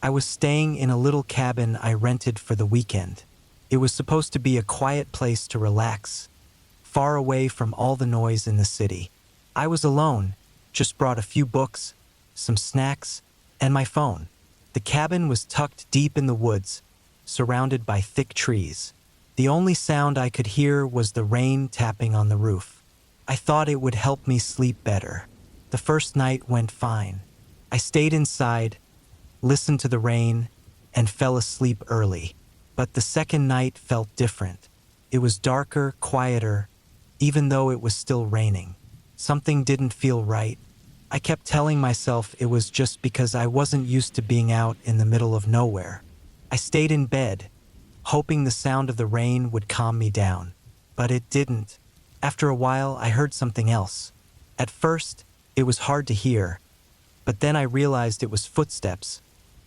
I was staying in a little cabin I rented for the weekend. It was supposed to be a quiet place to relax, far away from all the noise in the city. I was alone, just brought a few books, some snacks, and my phone. The cabin was tucked deep in the woods, surrounded by thick trees. The only sound I could hear was the rain tapping on the roof. I thought it would help me sleep better. The first night went fine. I stayed inside, listened to the rain, and fell asleep early. But the second night felt different. It was darker, quieter, even though it was still raining. Something didn't feel right. I kept telling myself it was just because I wasn't used to being out in the middle of nowhere. I stayed in bed, hoping the sound of the rain would calm me down. But it didn't. After a while, I heard something else. At first, it was hard to hear, but then I realized it was footsteps,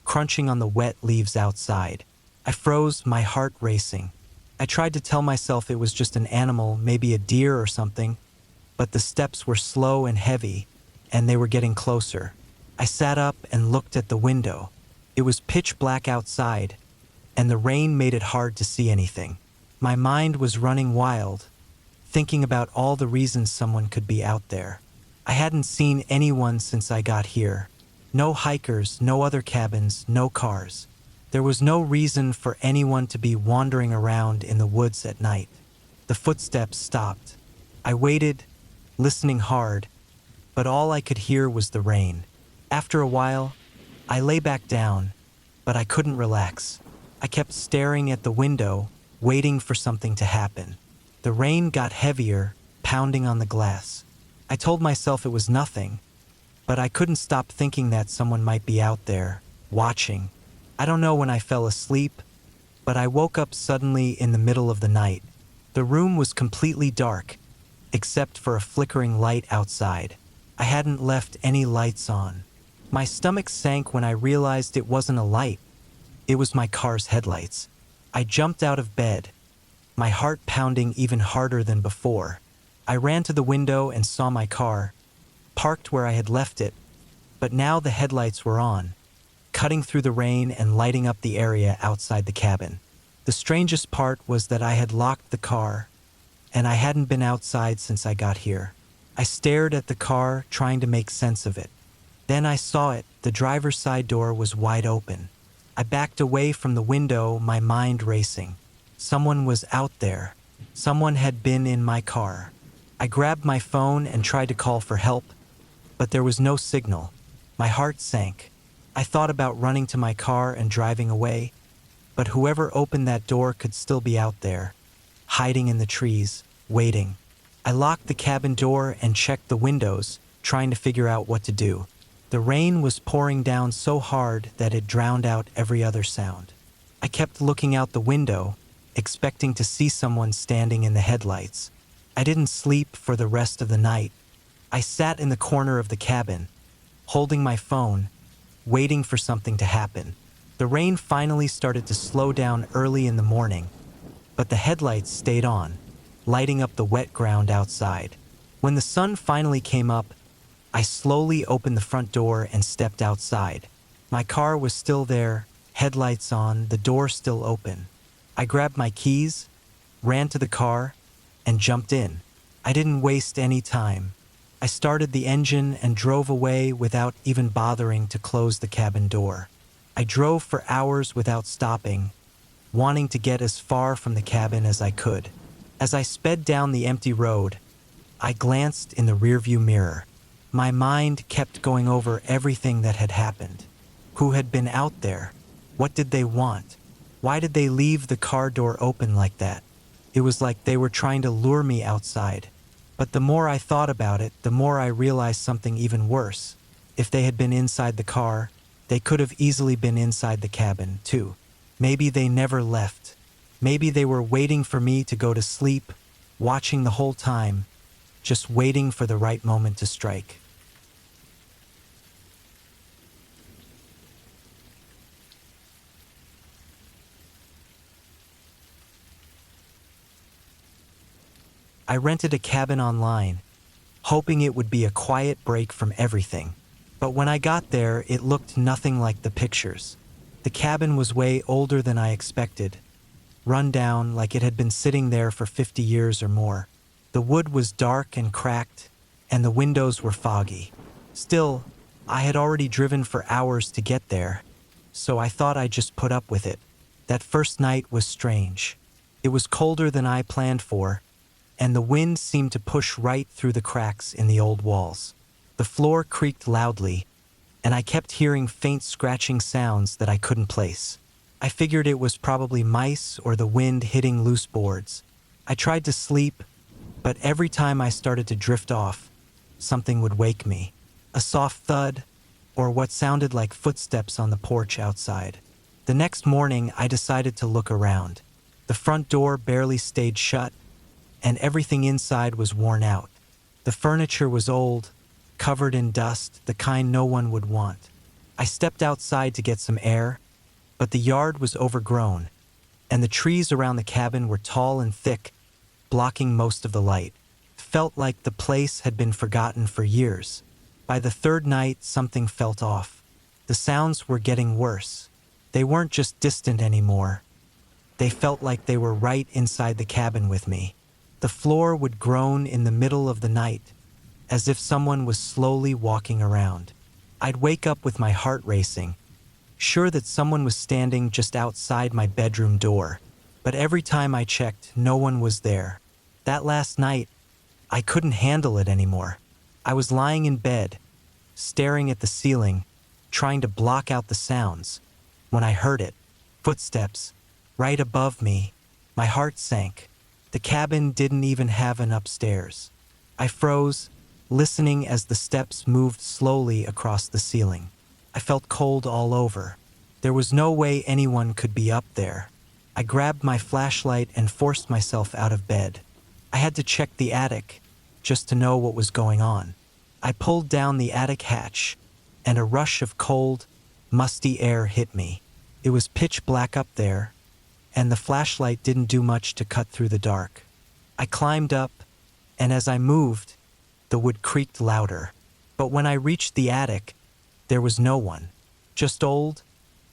crunching on the wet leaves outside. I froze, my heart racing. I tried to tell myself it was just an animal, maybe a deer or something, but the steps were slow and heavy, and they were getting closer. I sat up and looked at the window. It was pitch black outside, and the rain made it hard to see anything. My mind was running wild, thinking about all the reasons someone could be out there. I hadn't seen anyone since I got here. No hikers, no other cabins, no cars. There was no reason for anyone to be wandering around in the woods at night. The footsteps stopped. I waited, listening hard, but all I could hear was the rain. After a while, I lay back down, but I couldn't relax. I kept staring at the window, waiting for something to happen. The rain got heavier, pounding on the glass. I told myself it was nothing, but I couldn't stop thinking that someone might be out there, watching. I don't know when I fell asleep, but I woke up suddenly in the middle of the night. The room was completely dark, except for a flickering light outside. I hadn't left any lights on. My stomach sank when I realized it wasn't a light. It was my car's headlights. I jumped out of bed, my heart pounding even harder than before. I ran to the window and saw my car, parked where I had left it, but now the headlights were on, cutting through the rain and lighting up the area outside the cabin. The strangest part was that I had locked the car, and I hadn't been outside since I got here. I stared at the car, trying to make sense of it. Then I saw it. The driver's side door was wide open. I backed away from the window, my mind racing. Someone was out there. Someone had been in my car. I grabbed my phone and tried to call for help, but there was no signal. My heart sank. I thought about running to my car and driving away, but whoever opened that door could still be out there, hiding in the trees, waiting. I locked the cabin door and checked the windows, trying to figure out what to do. The rain was pouring down so hard that it drowned out every other sound. I kept looking out the window, expecting to see someone standing in the headlights. I didn't sleep for the rest of the night. I sat in the corner of the cabin, holding my phone, waiting for something to happen. The rain finally started to slow down early in the morning, but the headlights stayed on, lighting up the wet ground outside. When the sun finally came up, I slowly opened the front door and stepped outside. My car was still there, headlights on, the door still open. I grabbed my keys, ran to the car, and jumped in. I didn't waste any time. I started the engine and drove away without even bothering to close the cabin door. I drove for hours without stopping, wanting to get as far from the cabin as I could. As I sped down the empty road, I glanced in the rearview mirror. My mind kept going over everything that had happened. Who had been out there? What did they want? Why did they leave the car door open like that? It was like they were trying to lure me outside. But the more I thought about it, the more I realized something even worse. If they had been inside the car, they could have easily been inside the cabin, too. Maybe they never left. Maybe they were waiting for me to go to sleep, watching the whole time, just waiting for the right moment to strike. I rented a cabin online, hoping it would be a quiet break from everything. But when I got there, it looked nothing like the pictures. The cabin was way older than I expected, run down like it had been sitting there for 50 years or more. The wood was dark and cracked, and the windows were foggy. Still, I had already driven for hours to get there, so I thought I'd just put up with it. That first night was strange. It was colder than I planned for, and the wind seemed to push right through the cracks in the old walls. The floor creaked loudly, and I kept hearing faint scratching sounds that I couldn't place. I figured it was probably mice or the wind hitting loose boards. I tried to sleep, but every time I started to drift off, something would wake me. A soft thud, or what sounded like footsteps on the porch outside. The next morning, I decided to look around. The front door barely stayed shut, and everything inside was worn out. The furniture was old, covered in dust, the kind no one would want. I stepped outside to get some air, but the yard was overgrown, and the trees around the cabin were tall and thick, blocking most of the light. It felt like the place had been forgotten for years. By the third night, something felt off. The sounds were getting worse. They weren't just distant anymore. They felt like they were right inside the cabin with me. The floor would groan in the middle of the night, as if someone was slowly walking around. I'd wake up with my heart racing, sure that someone was standing just outside my bedroom door. But every time I checked, no one was there. That last night, I couldn't handle it anymore. I was lying in bed, staring at the ceiling, trying to block out the sounds, when I heard it. Footsteps, right above me. My heart sank. The cabin didn't even have an upstairs. I froze, listening as the steps moved slowly across the ceiling. I felt cold all over. There was no way anyone could be up there. I grabbed my flashlight and forced myself out of bed. I had to check the attic, just to know what was going on. I pulled down the attic hatch, and a rush of cold, musty air hit me. It was pitch black up there, and the flashlight didn't do much to cut through the dark. I climbed up, and as I moved, the wood creaked louder. But when I reached the attic, there was no one. Just old,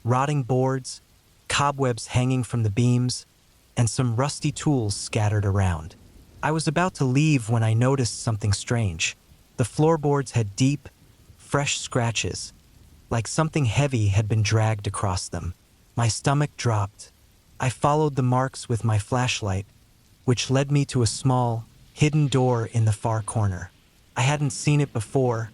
rotting boards, cobwebs hanging from the beams, and some rusty tools scattered around. I was about to leave when I noticed something strange. The floorboards had deep, fresh scratches, like something heavy had been dragged across them. My stomach dropped. I followed the marks with my flashlight, which led me to a small, hidden door in the far corner. I hadn't seen it before,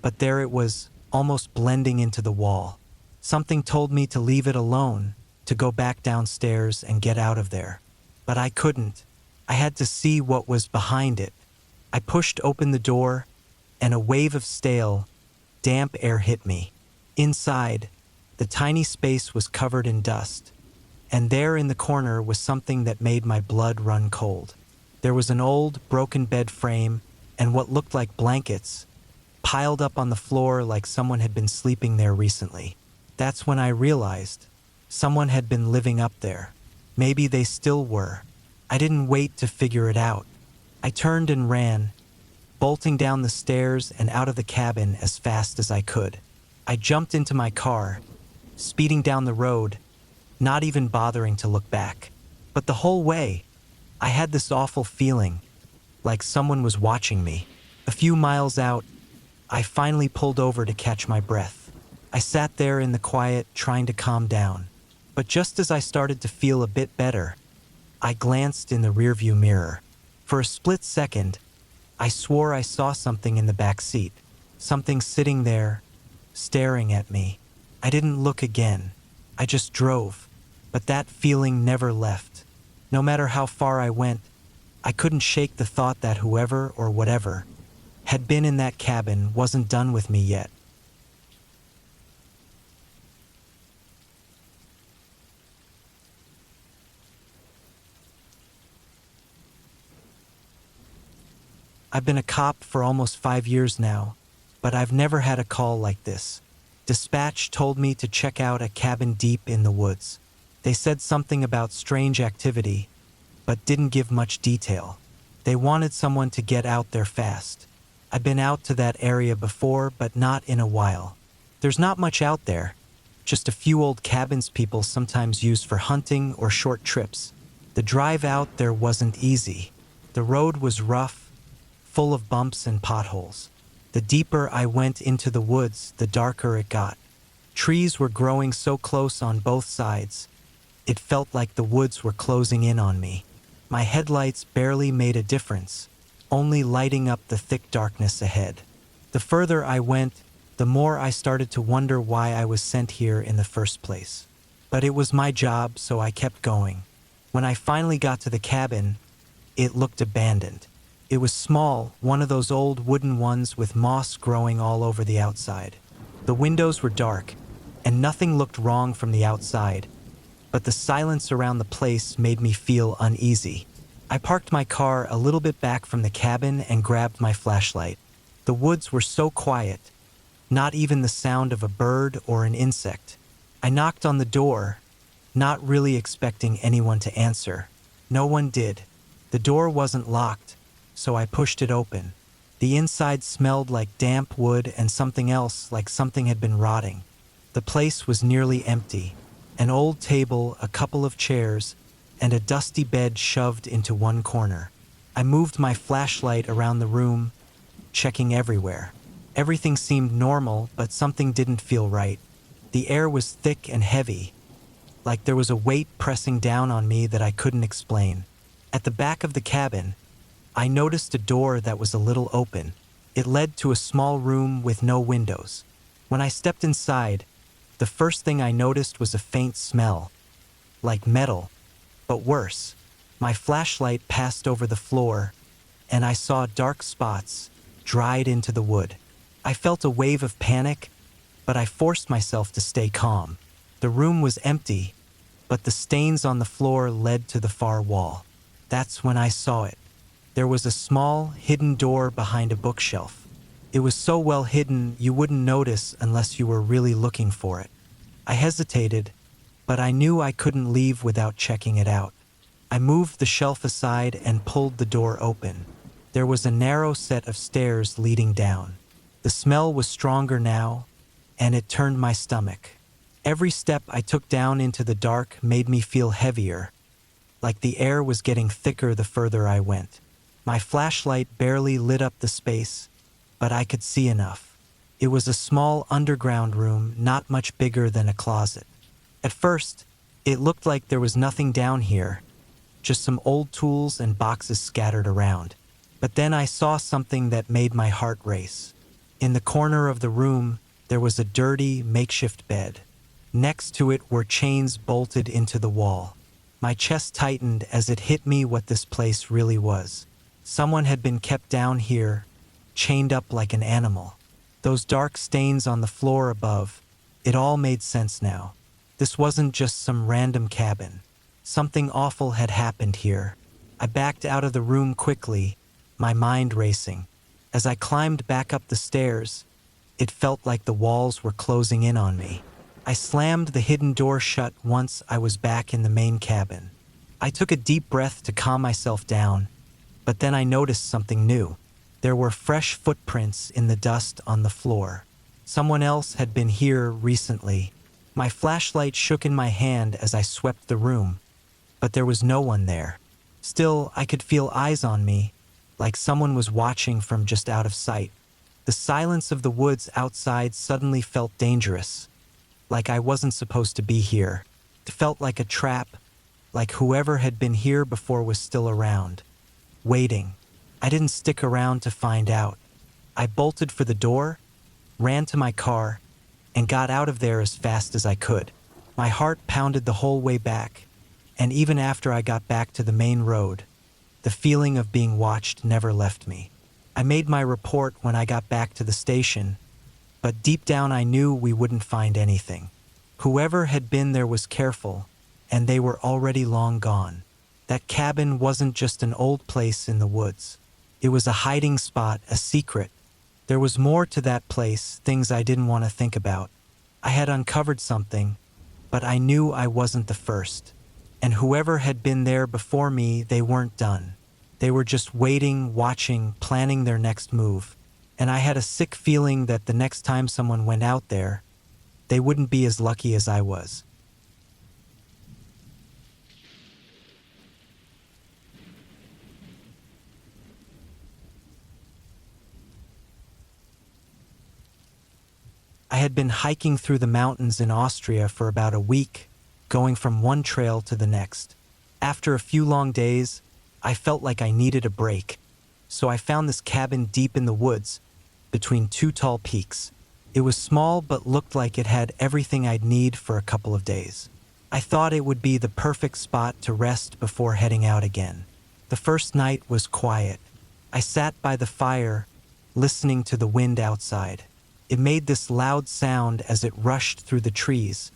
but there it was, almost blending into the wall. Something told me to leave it alone, to go back downstairs and get out of there. But I couldn't. I had to see what was behind it. I pushed open the door, and a wave of stale, damp air hit me. Inside, the tiny space was covered in dust, and there in the corner was something that made my blood run cold. There was an old, broken bed frame and what looked like blankets, piled up on the floor like someone had been sleeping there recently. That's when I realized someone had been living up there. Maybe they still were. I didn't wait to figure it out. I turned and ran, bolting down the stairs and out of the cabin as fast as I could. I jumped into my car, speeding down the road, not even bothering to look back. But the whole way, I had this awful feeling, like someone was watching me. A few miles out, I finally pulled over to catch my breath. I sat there in the quiet, trying to calm down. But just as I started to feel a bit better, I glanced in the rearview mirror. For a split second, I swore I saw something in the back seat. Something sitting there, staring at me. I didn't look again. I just drove. But that feeling never left. No matter how far I went, I couldn't shake the thought that whoever or whatever had been in that cabin wasn't done with me yet. I've been a cop for almost 5 years now, but I've never had a call like this. Dispatch told me to check out a cabin deep in the woods. They said something about strange activity, but didn't give much detail. They wanted someone to get out there fast. I've been out to that area before, but not in a while. There's not much out there, just a few old cabins people sometimes use for hunting or short trips. The drive out there wasn't easy. The road was rough, full of bumps and potholes. The deeper I went into the woods, the darker it got. Trees were growing so close on both sides, it felt like the woods were closing in on me. My headlights barely made a difference, only lighting up the thick darkness ahead. The further I went, the more I started to wonder why I was sent here in the first place. But it was my job, so I kept going. When I finally got to the cabin, it looked abandoned. It was small, one of those old wooden ones with moss growing all over the outside. The windows were dark, and nothing looked wrong from the outside, but the silence around the place made me feel uneasy. I parked my car a little bit back from the cabin and grabbed my flashlight. The woods were so quiet, not even the sound of a bird or an insect. I knocked on the door, not really expecting anyone to answer. No one did. The door wasn't locked, so I pushed it open. The inside smelled like damp wood and something else, like something had been rotting. The place was nearly empty. An old table, a couple of chairs, and a dusty bed shoved into one corner. I moved my flashlight around the room, checking everywhere. Everything seemed normal, but something didn't feel right. The air was thick and heavy, like there was a weight pressing down on me that I couldn't explain. At the back of the cabin, I noticed a door that was a little open. It led to a small room with no windows. When I stepped inside, the first thing I noticed was a faint smell, like metal, but worse. My flashlight passed over the floor, and I saw dark spots dried into the wood. I felt a wave of panic, but I forced myself to stay calm. The room was empty, but the stains on the floor led to the far wall. That's when I saw it. There was a small, hidden door behind a bookshelf. It was so well hidden you wouldn't notice unless you were really looking for it. I hesitated, but I knew I couldn't leave without checking it out. I moved the shelf aside and pulled the door open. There was a narrow set of stairs leading down. The smell was stronger now, and it turned my stomach. Every step I took down into the dark made me feel heavier, like the air was getting thicker the further I went. My flashlight barely lit up the space, but I could see enough. It was a small underground room, not much bigger than a closet. At first, it looked like there was nothing down here, just some old tools and boxes scattered around. But then I saw something that made my heart race. In the corner of the room, there was a dirty, makeshift bed. Next to it were chains bolted into the wall. My chest tightened as it hit me what this place really was. Someone had been kept down here, chained up like an animal. Those dark stains on the floor above, it all made sense now. This wasn't just some random cabin. Something awful had happened here. I backed out of the room quickly, my mind racing. As I climbed back up the stairs, it felt like the walls were closing in on me. I slammed the hidden door shut once I was back in the main cabin. I took a deep breath to calm myself down, but then I noticed something new. There were fresh footprints in the dust on the floor. Someone else had been here recently. My flashlight shook in my hand as I swept the room, but there was no one there. Still, I could feel eyes on me, like someone was watching from just out of sight. The silence of the woods outside suddenly felt dangerous, like I wasn't supposed to be here. It felt like a trap, like whoever had been here before was still around, waiting. I didn't stick around to find out. I bolted for the door, ran to my car, and got out of there as fast as I could. My heart pounded the whole way back, and even after I got back to the main road, the feeling of being watched never left me. I made my report when I got back to the station, but deep down I knew we wouldn't find anything. Whoever had been there was careful, and they were already long gone. That cabin wasn't just an old place in the woods. It was a hiding spot, a secret. There was more to that place, things I didn't want to think about. I had uncovered something, but I knew I wasn't the first. And whoever had been there before me, they weren't done. They were just waiting, watching, planning their next move. And I had a sick feeling that the next time someone went out there, they wouldn't be as lucky as I was. I had been hiking through the mountains in Austria for about a week, going from one trail to the next. After a few long days, I felt like I needed a break, so I found this cabin deep in the woods, between two tall peaks. It was small but looked like it had everything I'd need for a couple of days. I thought it would be the perfect spot to rest before heading out again. The first night was quiet. I sat by the fire, listening to the wind outside. It made this loud sound as it rushed through the trees,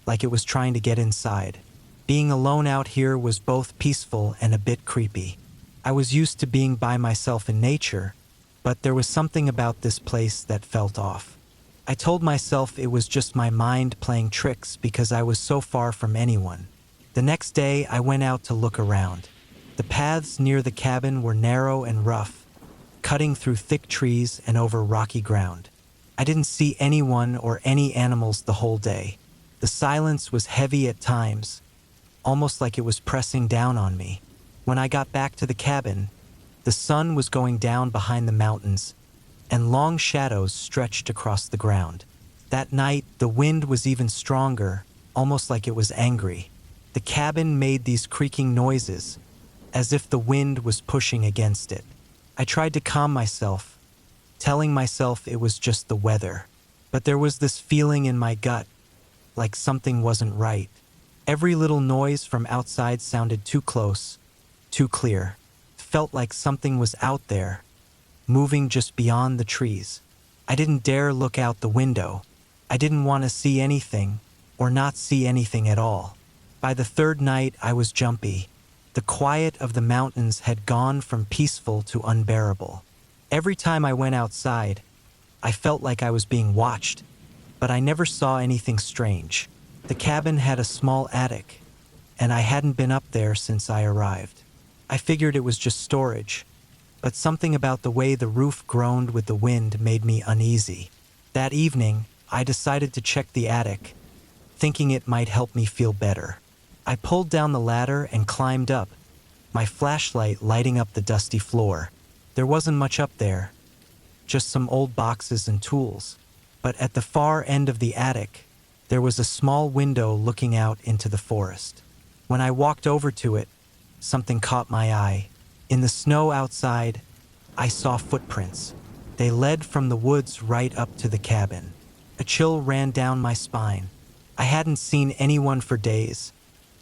like it was trying to get inside. Being alone out here was both peaceful and a bit creepy. I was used to being by myself in nature, but there was something about this place that felt off. I told myself it was just my mind playing tricks because I was so far from anyone. The next day, I went out to look around. The paths near the cabin were narrow and rough, cutting through thick trees and over rocky ground. I didn't see anyone or any animals the whole day. The silence was heavy at times, almost like it was pressing down on me. When I got back to the cabin, the sun was going down behind the mountains, and long shadows stretched across the ground. That night, the wind was even stronger, almost like it was angry. The cabin made these creaking noises, as if the wind was pushing against it. I tried to calm myself, telling myself it was just the weather. But there was this feeling in my gut, like something wasn't right. Every little noise from outside sounded too close, too clear. It felt like something was out there, moving just beyond the trees. I didn't dare look out the window. I didn't want to see anything, or not see anything at all. By the third night, I was jumpy. The quiet of the mountains had gone from peaceful to unbearable. Every time I went outside, I felt like I was being watched, but I never saw anything strange. The cabin had a small attic, and I hadn't been up there since I arrived. I figured it was just storage, but something about the way the roof groaned with the wind made me uneasy. That evening, I decided to check the attic, thinking it might help me feel better. I pulled down the ladder and climbed up, my flashlight lighting up the dusty floor. There wasn't much up there, just some old boxes and tools. But at the far end of the attic, there was a small window looking out into the forest. When I walked over to it, something caught my eye. In the snow outside, I saw footprints. They led from the woods right up to the cabin. A chill ran down my spine. I hadn't seen anyone for days,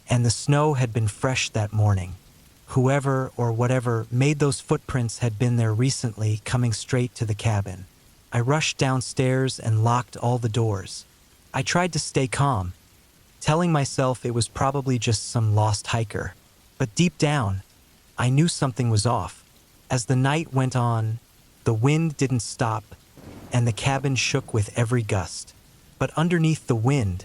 and the snow had been fresh that morning. Whoever or whatever made those footprints had been there recently, coming straight to the cabin. I rushed downstairs and locked all the doors. I tried to stay calm, telling myself it was probably just some lost hiker. But deep down, I knew something was off. As the night went on, the wind didn't stop, and the cabin shook with every gust. But underneath the wind,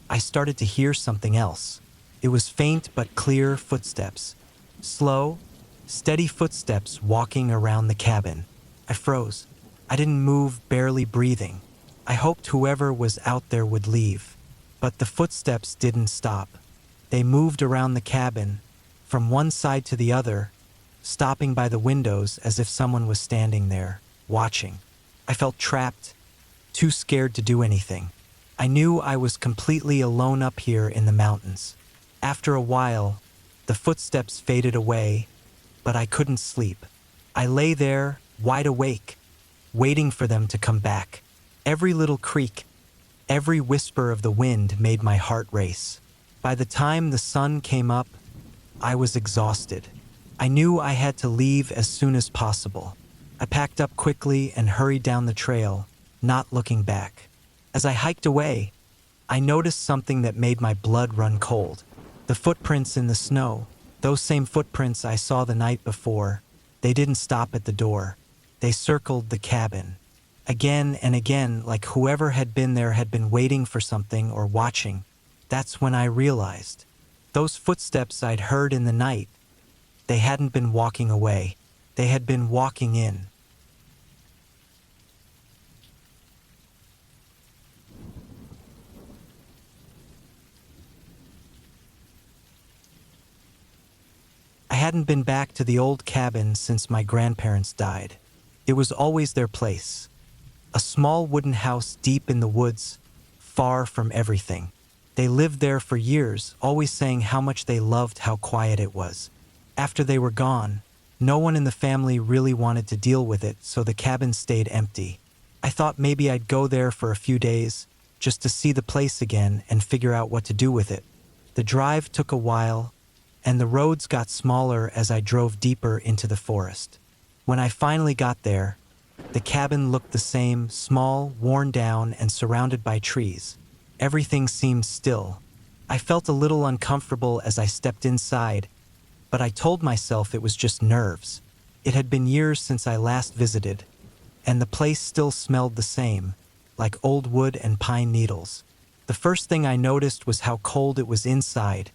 I started to hear something else. It was faint but clear footsteps. Slow, steady footsteps walking around the cabin. I froze. I didn't move, barely breathing. I hoped whoever was out there would leave. But the footsteps didn't stop. They moved around the cabin, from one side to the other, stopping by the windows as if someone was standing there, watching. I felt trapped, too scared to do anything. I knew I was completely alone up here in the mountains. After a while, the footsteps faded away, but I couldn't sleep. I lay there, wide awake, waiting for them to come back. Every little creak, every whisper of the wind made my heart race. By the time the sun came up, I was exhausted. I knew I had to leave as soon as possible. I packed up quickly and hurried down the trail, not looking back. As I hiked away, I noticed something that made my blood run cold. The footprints in the snow, those same footprints I saw the night before, they didn't stop at the door. They circled the cabin. Again and again, like whoever had been there had been waiting for something or watching. That's when I realized. Those footsteps I'd heard in the night, they hadn't been walking away. They had been walking in. hadn't been back to the old cabin since my grandparents died. It was always their place. A small wooden house deep in the woods, far from everything. They lived there for years, always saying how much they loved how quiet it was. After they were gone, no one in the family really wanted to deal with it, so the cabin stayed empty. I thought maybe I'd go there for a few days, just to see the place again and figure out what to do with it. The drive took a while, and the roads got smaller as I drove deeper into the forest. When I finally got there, the cabin looked the same, small, worn down, and surrounded by trees. Everything seemed still. I felt a little uncomfortable as I stepped inside, but I told myself it was just nerves. It had been years since I last visited, and the place still smelled the same, like old wood and pine needles. The first thing I noticed was how cold it was inside,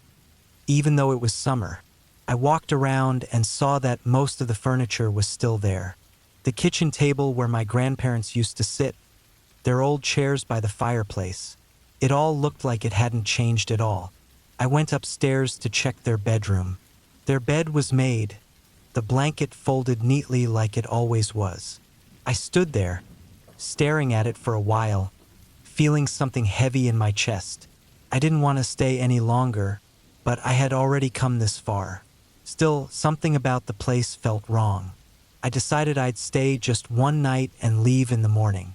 even though it was summer. I walked around and saw that most of the furniture was still there. The kitchen table where my grandparents used to sit, their old chairs by the fireplace. It all looked like it hadn't changed at all. I went upstairs to check their bedroom. Their bed was made, the blanket folded neatly like it always was. I stood there, staring at it for a while, feeling something heavy in my chest. I didn't want to stay any longer, but I had already come this far. Still, something about the place felt wrong. I decided I'd stay just one night and leave in the morning.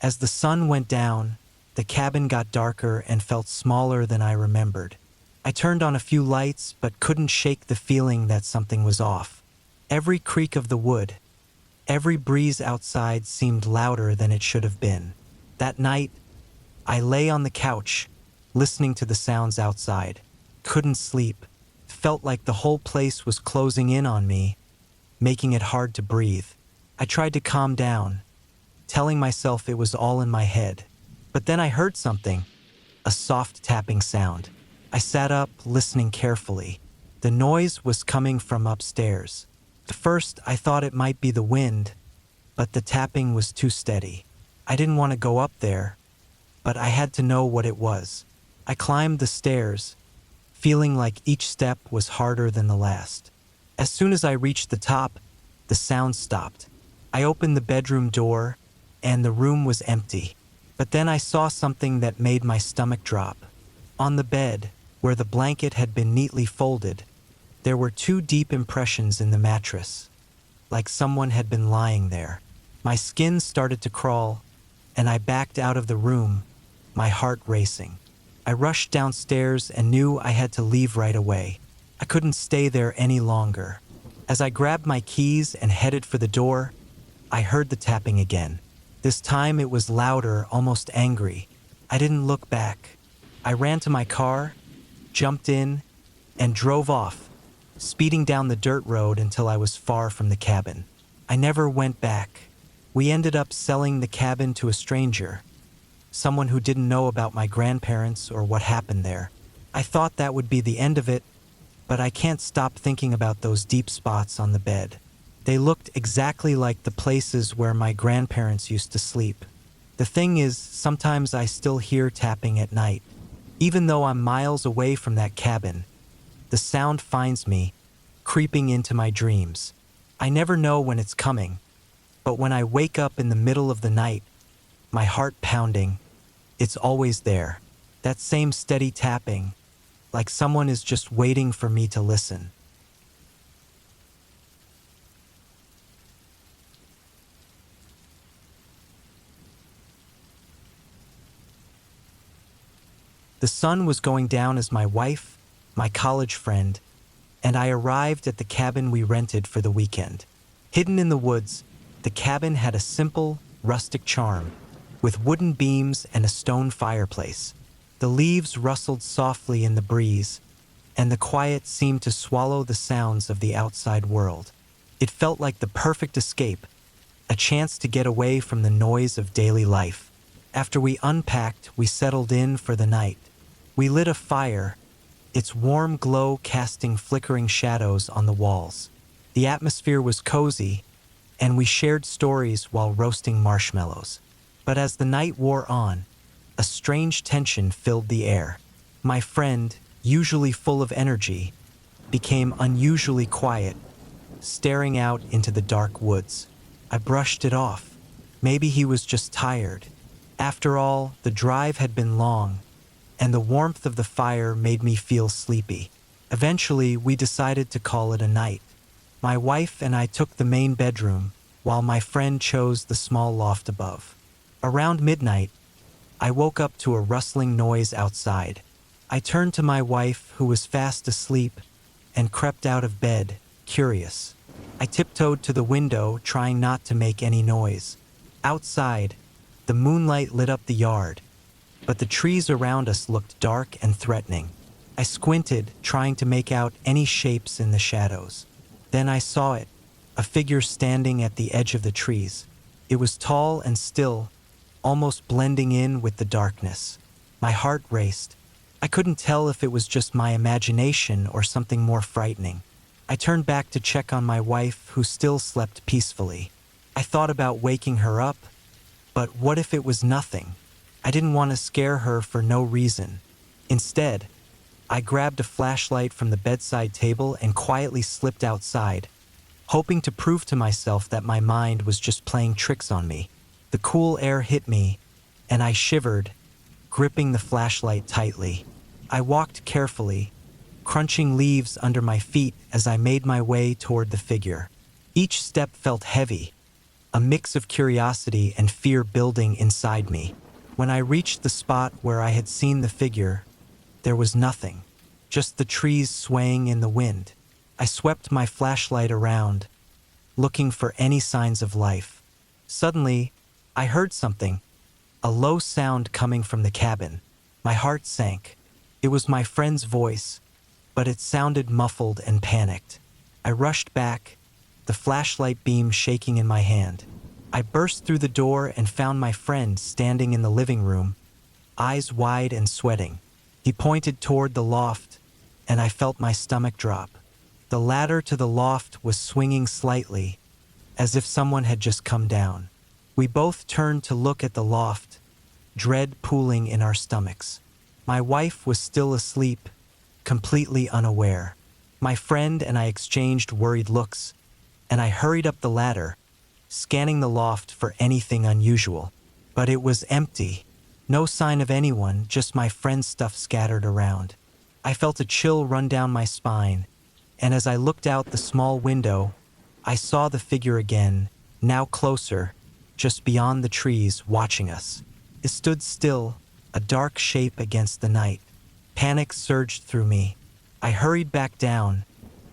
As the sun went down, the cabin got darker and felt smaller than I remembered. I turned on a few lights but couldn't shake the feeling that something was off. Every creak of the wood, every breeze outside seemed louder than it should have been. That night, I lay on the couch, listening to the sounds outside. Couldn't sleep. Felt like the whole place was closing in on me, making it hard to breathe. I tried to calm down, telling myself it was all in my head. But then I heard something, a soft tapping sound. I sat up, listening carefully. The noise was coming from upstairs. At first, I thought it might be the wind, but the tapping was too steady. I didn't want to go up there, but I had to know what it was. I climbed the stairs, feeling like each step was harder than the last. As soon as I reached the top, the sound stopped. I opened the bedroom door, and the room was empty. But then I saw something that made my stomach drop. On the bed, where the blanket had been neatly folded, there were 2 deep impressions in the mattress, like someone had been lying there. My skin started to crawl, and I backed out of the room, my heart racing. I rushed downstairs and knew I had to leave right away. I couldn't stay there any longer. As I grabbed my keys and headed for the door, I heard the tapping again. This time it was louder, almost angry. I didn't look back. I ran to my car, jumped in, and drove off, speeding down the dirt road until I was far from the cabin. I never went back. We ended up selling the cabin to a stranger, someone who didn't know about my grandparents or what happened there. I thought that would be the end of it, but I can't stop thinking about those deep spots on the bed. They looked exactly like the places where my grandparents used to sleep. The thing is, sometimes I still hear tapping at night. Even though I'm miles away from that cabin, the sound finds me, creeping into my dreams. I never know when it's coming, but when I wake up in the middle of the night, my heart pounding, it's always there. That same steady tapping, like someone is just waiting for me to listen. The sun was going down as my wife, my college friend, and I arrived at the cabin we rented for the weekend. Hidden in the woods, the cabin had a simple, rustic charm, with wooden beams and a stone fireplace. The leaves rustled softly in the breeze, and the quiet seemed to swallow the sounds of the outside world. It felt like the perfect escape, a chance to get away from the noise of daily life. After we unpacked, we settled in for the night. We lit a fire, its warm glow casting flickering shadows on the walls. The atmosphere was cozy, and we shared stories while roasting marshmallows. But as the night wore on, a strange tension filled the air. My friend, usually full of energy, became unusually quiet, staring out into the dark woods. I brushed it off. Maybe he was just tired. After all, the drive had been long, and the warmth of the fire made me feel sleepy. Eventually, we decided to call it a night. My wife and I took the main bedroom, while my friend chose the small loft above. Around midnight, I woke up to a rustling noise outside. I turned to my wife, who was fast asleep, and crept out of bed, curious. I tiptoed to the window, trying not to make any noise. Outside, the moonlight lit up the yard, but the trees around us looked dark and threatening. I squinted, trying to make out any shapes in the shadows. Then I saw it, a figure standing at the edge of the trees. It was tall and still, almost blending in with the darkness. My heart raced. I couldn't tell if it was just my imagination or something more frightening. I turned back to check on my wife, who still slept peacefully. I thought about waking her up, but what if it was nothing? I didn't want to scare her for no reason. Instead, I grabbed a flashlight from the bedside table and quietly slipped outside, hoping to prove to myself that my mind was just playing tricks on me. The cool air hit me, and I shivered, gripping the flashlight tightly. I walked carefully, crunching leaves under my feet as I made my way toward the figure. Each step felt heavy, a mix of curiosity and fear building inside me. When I reached the spot where I had seen the figure, there was nothing, just the trees swaying in the wind. I swept my flashlight around, looking for any signs of life. Suddenly, I heard something, a low sound coming from the cabin. My heart sank. It was my friend's voice, but it sounded muffled and panicked. I rushed back, the flashlight beam shaking in my hand. I burst through the door and found my friend standing in the living room, eyes wide and sweating. He pointed toward the loft, and I felt my stomach drop. The ladder to the loft was swinging slightly, as if someone had just come down. We both turned to look at the loft, dread pooling in our stomachs. My wife was still asleep, completely unaware. My friend and I exchanged worried looks, and I hurried up the ladder, scanning the loft for anything unusual. But it was empty. No sign of anyone, just my friend's stuff scattered around. I felt a chill run down my spine, and as I looked out the small window, I saw the figure again, now closer, just beyond the trees, watching us. It stood still, a dark shape against the night. Panic surged through me. I hurried back down,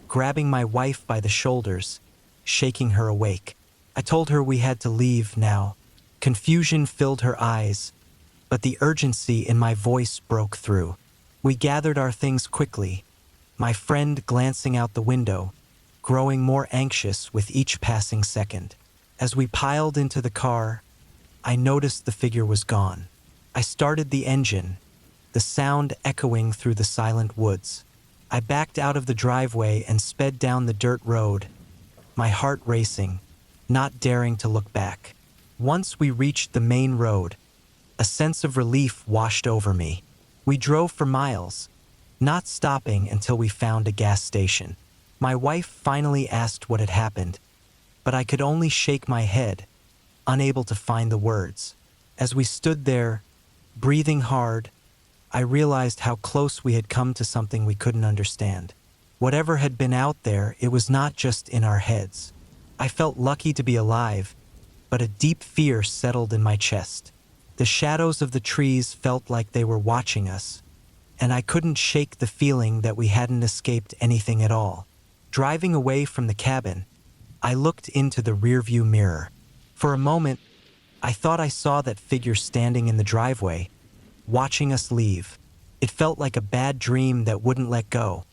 grabbing my wife by the shoulders, shaking her awake. I told her we had to leave now. Confusion filled her eyes, but the urgency in my voice broke through. We gathered our things quickly, my friend glancing out the window, growing more anxious with each passing second. As we piled into the car, I noticed the figure was gone. I started the engine, the sound echoing through the silent woods. I backed out of the driveway and sped down the dirt road, my heart racing, not daring to look back. Once we reached the main road, a sense of relief washed over me. We drove for miles, not stopping until we found a gas station. My wife finally asked what had happened, but I could only shake my head, unable to find the words. As we stood there, breathing hard, I realized how close we had come to something we couldn't understand. Whatever had been out there, it was not just in our heads. I felt lucky to be alive, but a deep fear settled in my chest. The shadows of the trees felt like they were watching us, and I couldn't shake the feeling that we hadn't escaped anything at all. Driving away from the cabin, I looked into the rearview mirror. For a moment, I thought I saw that figure standing in the driveway, watching us leave. It felt like a bad dream that wouldn't let go,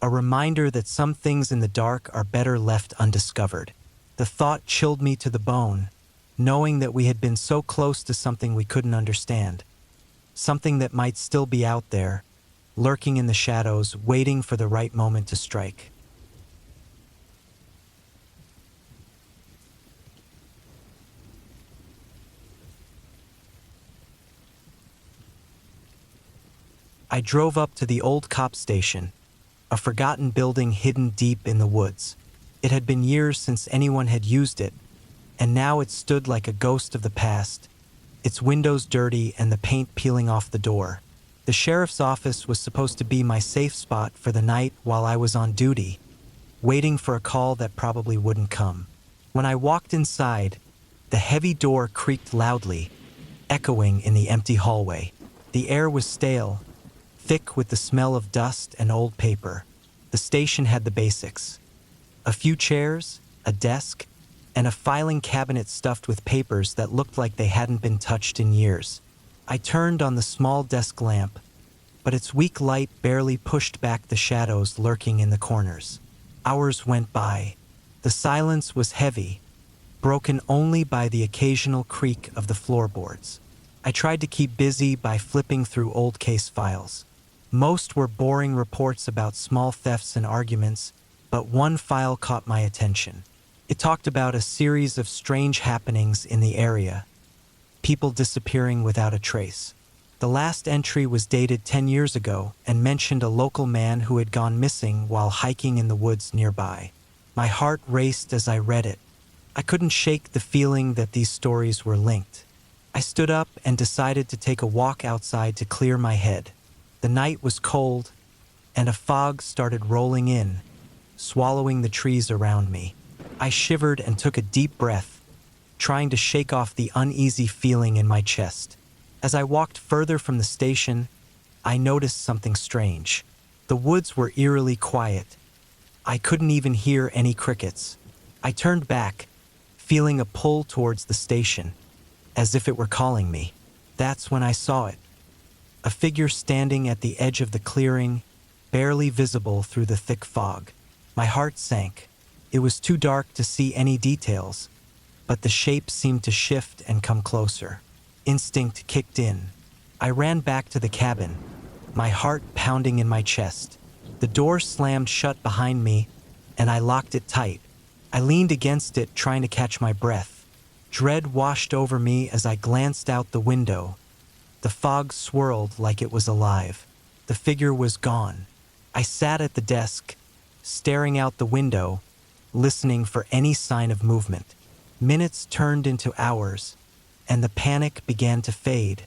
a reminder that some things in the dark are better left undiscovered. The thought chilled me to the bone, knowing that we had been so close to something we couldn't understand, something that might still be out there, lurking in the shadows, waiting for the right moment to strike. I drove up to the old cop station, a forgotten building hidden deep in the woods. It had been years since anyone had used it, and now it stood like a ghost of the past, its windows dirty and the paint peeling off the door. The sheriff's office was supposed to be my safe spot for the night while I was on duty, waiting for a call that probably wouldn't come. When I walked inside, the heavy door creaked loudly, echoing in the empty hallway. The air was stale, thick with the smell of dust and old paper. The station had the basics: a few chairs, a desk, and a filing cabinet stuffed with papers that looked like they hadn't been touched in years. I turned on the small desk lamp, but its weak light barely pushed back the shadows lurking in the corners. Hours went by. The silence was heavy, broken only by the occasional creak of the floorboards. I tried to keep busy by flipping through old case files. Most were boring reports about small thefts and arguments, but one file caught my attention. It talked about a series of strange happenings in the area, people disappearing without a trace. The last entry was dated 10 years ago and mentioned a local man who had gone missing while hiking in the woods nearby. My heart raced as I read it. I couldn't shake the feeling that these stories were linked. I stood up and decided to take a walk outside to clear my head. The night was cold, and a fog started rolling in, swallowing the trees around me. I shivered and took a deep breath, trying to shake off the uneasy feeling in my chest. As I walked further from the station, I noticed something strange. The woods were eerily quiet. I couldn't even hear any crickets. I turned back, feeling a pull towards the station, as if it were calling me. That's when I saw it. A figure standing at the edge of the clearing, barely visible through the thick fog. My heart sank. It was too dark to see any details, but the shape seemed to shift and come closer. Instinct kicked in. I ran back to the cabin, my heart pounding in my chest. The door slammed shut behind me, and I locked it tight. I leaned against it, trying to catch my breath. Dread washed over me as I glanced out the window. The fog swirled like it was alive. The figure was gone. I sat at the desk, staring out the window, listening for any sign of movement. Minutes turned into hours, and the panic began to fade,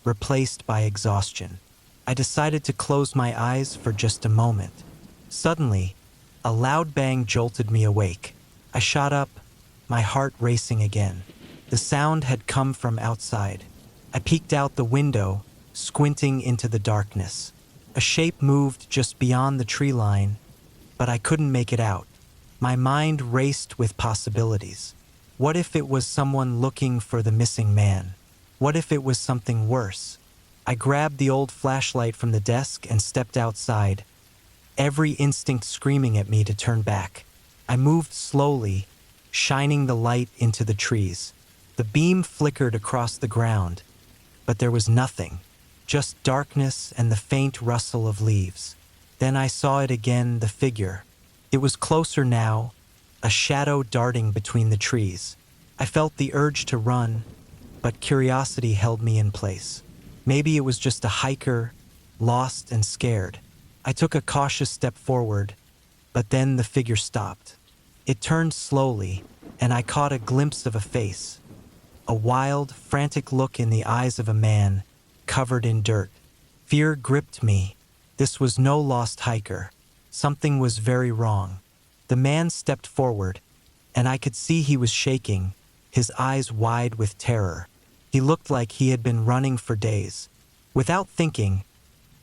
replaced by exhaustion. I decided to close my eyes for just a moment. Suddenly, a loud bang jolted me awake. I shot up, my heart racing again. The sound had come from outside. I peeked out the window, squinting into the darkness. A shape moved just beyond the tree line, but I couldn't make it out. My mind raced with possibilities. What if it was someone looking for the missing man? What if it was something worse? I grabbed the old flashlight from the desk and stepped outside, every instinct screaming at me to turn back. I moved slowly, shining the light into the trees. The beam flickered across the ground, but there was nothing, just darkness and the faint rustle of leaves. Then I saw it again, the figure. It was closer now, a shadow darting between the trees. I felt the urge to run, but curiosity held me in place. Maybe it was just a hiker, lost and scared. I took a cautious step forward, but then the figure stopped. It turned slowly, and I caught a glimpse of a face. A wild, frantic look in the eyes of a man, covered in dirt. Fear gripped me. This was no lost hiker. Something was very wrong. The man stepped forward, and I could see he was shaking, his eyes wide with terror. He looked like he had been running for days. Without thinking,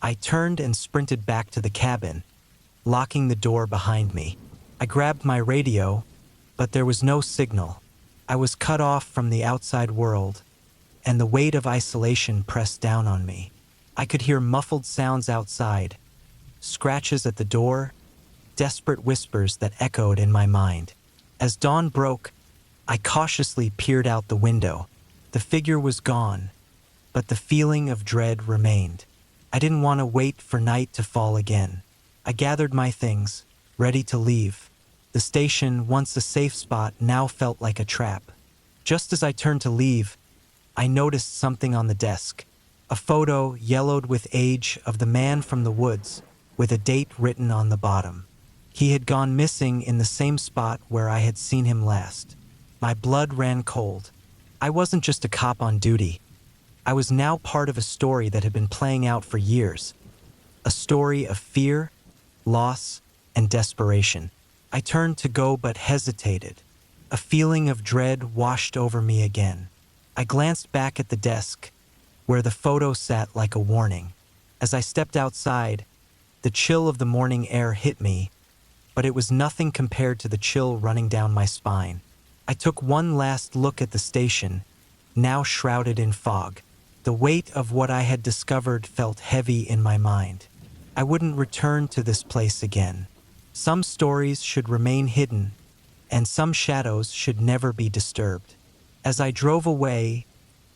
I turned and sprinted back to the cabin, locking the door behind me. I grabbed my radio, but there was no signal. I was cut off from the outside world, and the weight of isolation pressed down on me. I could hear muffled sounds outside, scratches at the door, desperate whispers that echoed in my mind. As dawn broke, I cautiously peered out the window. The figure was gone, but the feeling of dread remained. I didn't want to wait for night to fall again. I gathered my things, ready to leave. The station, once a safe spot, now felt like a trap. Just as I turned to leave, I noticed something on the desk. A photo, yellowed with age, of the man from the woods, with a date written on the bottom. He had gone missing in the same spot where I had seen him last. My blood ran cold. I wasn't just a cop on duty. I was now part of a story that had been playing out for years. A story of fear, loss, and desperation. I turned to go but hesitated. A feeling of dread washed over me again. I glanced back at the desk, where the photo sat like a warning. As I stepped outside, the chill of the morning air hit me, but it was nothing compared to the chill running down my spine. I took one last look at the station, now shrouded in fog. The weight of what I had discovered felt heavy in my mind. I wouldn't return to this place again. Some stories should remain hidden, and some shadows should never be disturbed. As I drove away,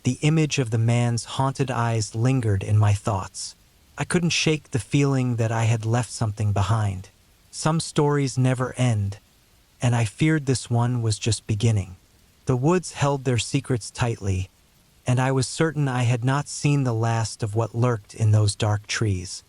the image of the man's haunted eyes lingered in my thoughts. I couldn't shake the feeling that I had left something behind. Some stories never end, and I feared this one was just beginning. The woods held their secrets tightly, and I was certain I had not seen the last of what lurked in those dark trees.